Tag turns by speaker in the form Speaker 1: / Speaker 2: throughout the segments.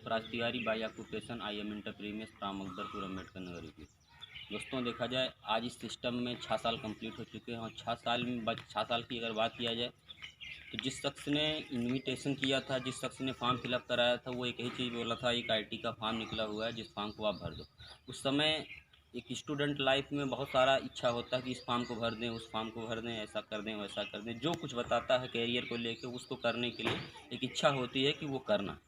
Speaker 1: राजतिवारी by occupation I am entrepreneur from Akbarpur Ambedkar Nagar UP. दोस्तों देखा जाए आज इस सिस्टम में 6 साल कंप्लीट हो चुके हैं और 6 साल की अगर बात किया जाए तो जिस शख्स ने इन्विटेशन किया था, जिस शख्स ने फॉर्म फिलअप कराया था, वो एक ही चीज़ बोला था, एक आईटी का फॉर्म निकला हुआ है जिस फॉर्म को आप भर दो। उस समय एक स्टूडेंट लाइफ में बहुत सारा इच्छा होता है कि इस फॉर्म को भर दें, उस फॉर्म को भर दें, ऐसा कर दें, वैसा कर दें, जो कुछ बताता है कैरियर को लेकर उसको करने के लिए एक इच्छा होती है कि वो करना।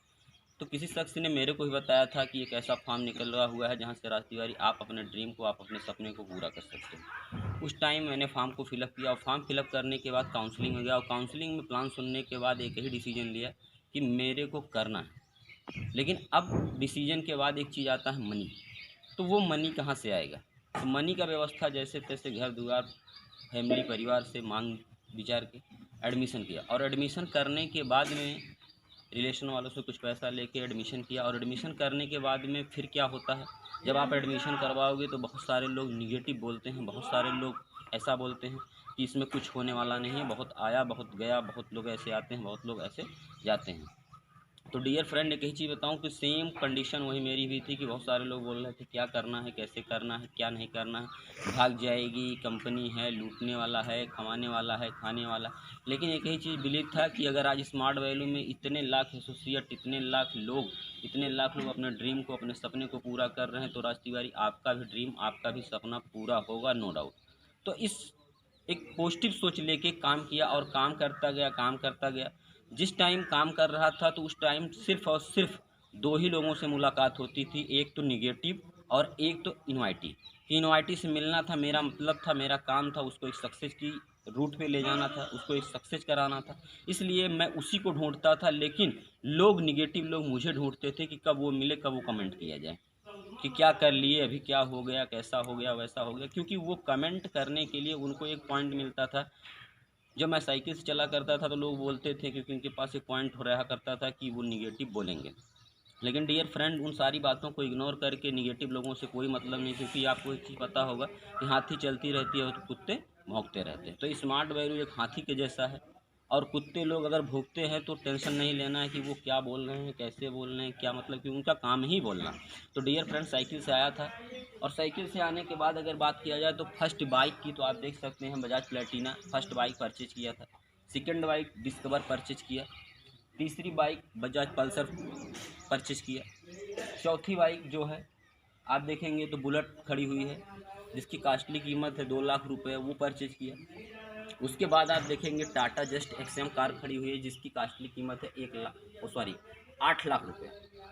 Speaker 1: तो किसी शख्स ने मेरे को ही बताया था कि एक ऐसा फॉर्म निकल रहा हुआ है जहाँ से राजतिवारी आप अपने ड्रीम को, आप अपने सपने को पूरा कर सकते हैं। उस टाइम मैंने फॉर्म को फिलअप किया और फॉर्म फिलअप करने के बाद काउंसलिंग हो गया और काउंसलिंग में प्लान सुनने के बाद एक ही डिसीजन लिया कि मेरे को करना है। लेकिन अब डिसीजन के बाद एक चीज़ आता है मनी। तो वो मनी कहाँ से आएगा? तो मनी का व्यवस्था जैसे तैसे घर दुआर फैमिली परिवार से मांग विचार के एडमिशन किया और एडमिशन करने के बाद में रिलेशन वालों से कुछ पैसा लेके एडमिशन किया और एडमिशन करने के बाद में फिर क्या होता है, जब आप एडमिशन करवाओगे तो बहुत सारे लोग निगेटिव बोलते हैं, बहुत सारे लोग ऐसा बोलते हैं कि इसमें कुछ होने वाला नहीं है, बहुत आया बहुत गया, बहुत लोग ऐसे आते हैं, बहुत लोग ऐसे जाते हैं। तो डियर फ्रेंड एक ही चीज़ बताऊं कि सेम कंडीशन वही मेरी भी थी कि बहुत सारे लोग बोल रहे थे क्या करना है, कैसे करना है, क्या नहीं करना है, भाग जाएगी कंपनी है, लूटने वाला है, कमाने वाला है, खाने वाला। लेकिन एक ही चीज़ बिलीव था कि अगर आज स्मार्ट वैल्यू में इतने लाख एसोसिएट, इतने लाख लोग अपने ड्रीम को, अपने सपने को पूरा कर रहे हैं तो राजतिवारी आपका भी ड्रीम, आपका भी सपना पूरा होगा, नो डाउट। तो इस एक पॉजिटिव सोच लेके काम किया और काम करता गया, काम करता गया। जिस टाइम काम कर रहा था तो उस टाइम सिर्फ़ और सिर्फ 2 ही लोगों से मुलाकात होती थी, एक तो नेगेटिव और एक तो इनवाइटी। इनवाइटी से मिलना था, मेरा मतलब था, मेरा काम था उसको एक सक्सेस की रूट पे ले जाना था, उसको एक सक्सेस कराना था। इसलिए मैं उसी को ढूँढता था, लेकिन लोग नेगेटिव लोग मुझे ढूँढते थे कि कब वो मिले, कब वो कमेंट किया जाए कि क्या कर लिए, अभी क्या हो गया, कैसा हो गया, वैसा हो गया। क्योंकि वो कमेंट करने के लिए उनको एक पॉइंट मिलता था। जब मैं साइकिल से चला करता था तो लोग बोलते थे क्योंकि उनके पास एक पॉइंट हो रहा करता था कि वो निगेटिव बोलेंगे। लेकिन डियर फ्रेंड उन सारी बातों को इग्नोर करके निगेटिव लोगों से कोई मतलब नहीं, क्योंकि आपको एक चीज़ पता होगा कि हाथी चलती रहती है तो कुत्ते भौंकते रहते हैं। तो स्मार्ट वैल्यू एक हाथी के जैसा है और कुत्ते लोग अगर भूखते हैं तो टेंशन नहीं लेना है कि वो क्या बोल रहे हैं, कैसे बोल रहे हैं, क्या मतलब कि उनका काम ही बोलना। तो डियर फ्रेंड साइकिल से आया था और साइकिल से आने के बाद अगर बात किया जाए तो फर्स्ट बाइक की तो आप देख सकते हैं Bajaj Platina first bike purchase किया था। सेकंड बाइक डिस्कवर परचेज किया। तीसरी बाइक बजाज पल्सर परचेज किया। चौथी बाइक जो है आप देखेंगे तो बुलेट खड़ी हुई है जिसकी कास्टली कीमत है 2 लाख रुपये, वो परचेज किया। उसके बाद आप देखेंगे टाटा जस्ट एक्सएम कार खड़ी हुई है जिसकी कास्टली कीमत है 8 लाख रुपये।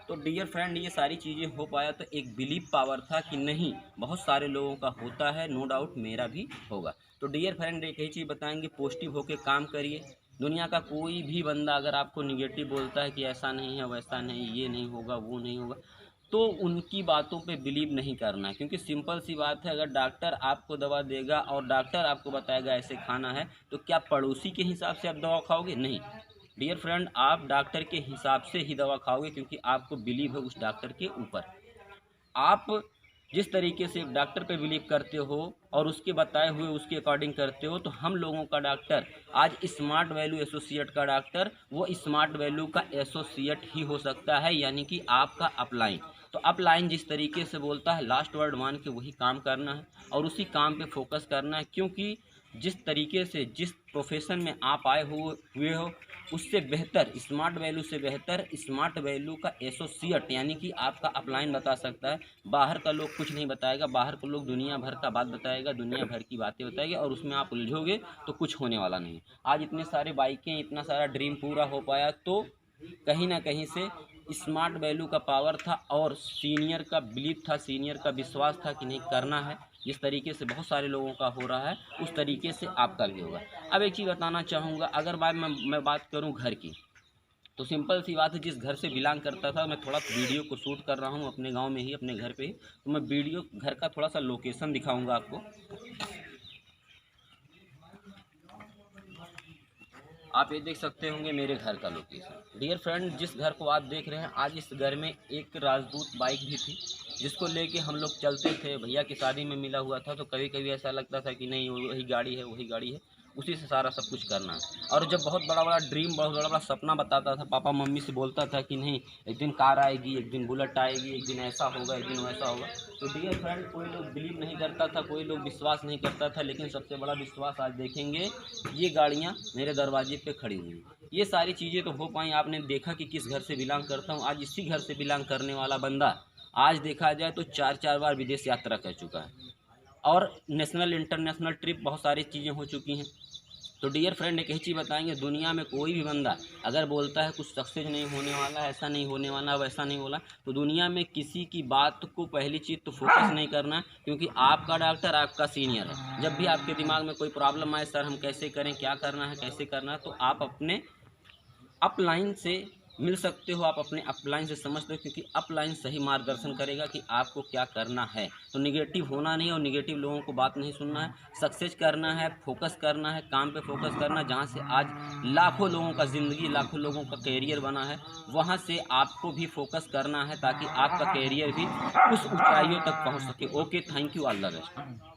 Speaker 1: तो डियर फ्रेंड ये सारी चीज़ें हो पाया तो एक बिलीव पावर था कि नहीं बहुत सारे लोगों का होता है, नो डाउट मेरा भी होगा। तो डियर फ्रेंड एक ही चीज़ बताएंगे, पॉजिटिव होकर काम करिए। दुनिया का कोई भी बंदा अगर आपको निगेटिव बोलता है कि ऐसा नहीं है, वैसा नहीं, ये नहीं होगा, वो नहीं होगा, तो उनकी बातों पे बिलीव नहीं करना है। क्योंकि सिंपल सी बात है, अगर डॉक्टर आपको दवा देगा और डॉक्टर आपको बताएगा ऐसे खाना है, तो क्या पड़ोसी के हिसाब से आप दवा खाओगे? नहीं डियर फ्रेंड, आप डॉक्टर के हिसाब से ही दवा खाओगे क्योंकि आपको बिलीव है उस डॉक्टर के ऊपर। आप जिस तरीके से एक डॉक्टर पे बिलीव करते हो और उसके बताए हुए उसके अकॉर्डिंग करते हो, तो हम लोगों का डॉक्टर आज स्मार्ट वैल्यू एसोसिएट का डॉक्टर वो स्मार्ट वैल्यू का एसोसिएट ही हो सकता है, यानी कि आपका अपलाइन। तो अपलाइन जिस तरीके से बोलता है लास्ट वर्ड मान के वही काम करना है और उसी काम पे फोकस करना है। क्योंकि जिस तरीके से जिस प्रोफेशन में आप आए हुए हो उससे बेहतर, स्मार्ट वैल्यू से बेहतर स्मार्ट वैल्यू का एसोसिएट यानी कि आपका अपलाइन बता सकता है। बाहर का लोग कुछ नहीं बताएगा, बाहर का लोग दुनिया भर का बात बताएगा, दुनिया भर की बातें बताएगा और उसमें आप उलझोगे तो कुछ होने वाला नहीं। आज इतने सारे बाइकें, इतना सारा ड्रीम पूरा हो पाया तो कहीं ना कहीं से स्मार्ट वैल्यू का पावर था और सीनियर का बिलीव था, सीनियर का विश्वास था कि नहीं करना है। जिस तरीके से बहुत सारे लोगों का हो रहा है उस तरीके से आपका भी होगा। अब एक चीज़ बताना चाहूँगा, अगर मैं बात करूँ घर की, तो सिंपल सी बात है, जिस घर से बिलोंग करता था, मैं थोड़ा वीडियो को शूट कर रहा हूँ अपने गांव में ही, अपने घर पे ही। तो मैं वीडियो घर का थोड़ा सा लोकेशन दिखाऊंगा आपको। आप ये देख सकते होंगे मेरे घर का लोकेशन। डियर फ्रेंड जिस घर को आप देख रहे हैं, आज इस घर में एक राजदूत बाइक भी थी जिसको लेके हम लोग चलते थे। भैया की शादी में मिला हुआ था तो कभी कभी ऐसा लगता था कि नहीं वही गाड़ी है, वही गाड़ी है। उसी से सारा सब कुछ करना है। और जब बहुत बड़ा बड़ा ड्रीम, बहुत बड़ा बड़ा सपना बताता था, पापा मम्मी से बोलता था कि नहीं एक दिन कार आएगी, एक दिन बुलेट आएगी, एक दिन ऐसा होगा, एक दिन वैसा होगा, तो डियर फ्रेंड कोई लोग बिलीव नहीं करता था, कोई लोग विश्वास नहीं करता था। लेकिन सबसे बड़ा विश्वास आज देखेंगे, ये गाड़ियाँ मेरे दरवाजे पे खड़ी हुई, ये सारी चीज़ें तो हो पाई। आपने देखा कि किस घर से बिलोंग करता हूँ। आज इसी घर से बिलोंग करने वाला बंदा आज देखा जाए तो 4-4 बार विदेश यात्रा कर चुका है, और नेशनल इंटरनेशनल ट्रिप बहुत सारी चीज़ें हो चुकी हैं। तो डियर फ्रेंड एक ही चीज़ बताएंगे, दुनिया में कोई भी बंदा अगर बोलता है कुछ सक्सेस नहीं होने वाला, ऐसा नहीं होने वाला, वैसा नहीं होला, तो दुनिया में किसी की बात को पहली चीज़ तो फोकस नहीं करना, क्योंकि आपका डॉक्टर आपका सीनियर है। जब भी आपके दिमाग में कोई प्रॉब्लम आए, सर हम कैसे करें, क्या करना है, कैसे करना है, तो आप अपने अपलाइन से मिल सकते हो, आप अपने अपलाइन से समझते हो, क्योंकि अपलाइन सही मार्गदर्शन करेगा कि आपको क्या करना है। तो निगेटिव होना नहीं और निगेटिव लोगों को बात नहीं सुनना है, सक्सेस करना है, फोकस करना है, काम पे फोकस करना है। जहाँ से आज लाखों लोगों का ज़िंदगी, लाखों लोगों का कैरियर बना है, वहाँ से आपको भी फोकस करना है ताकि आपका कैरियर भी उस ऊंचाइयों तक पहुँच सके। Okay, thank you, all the best.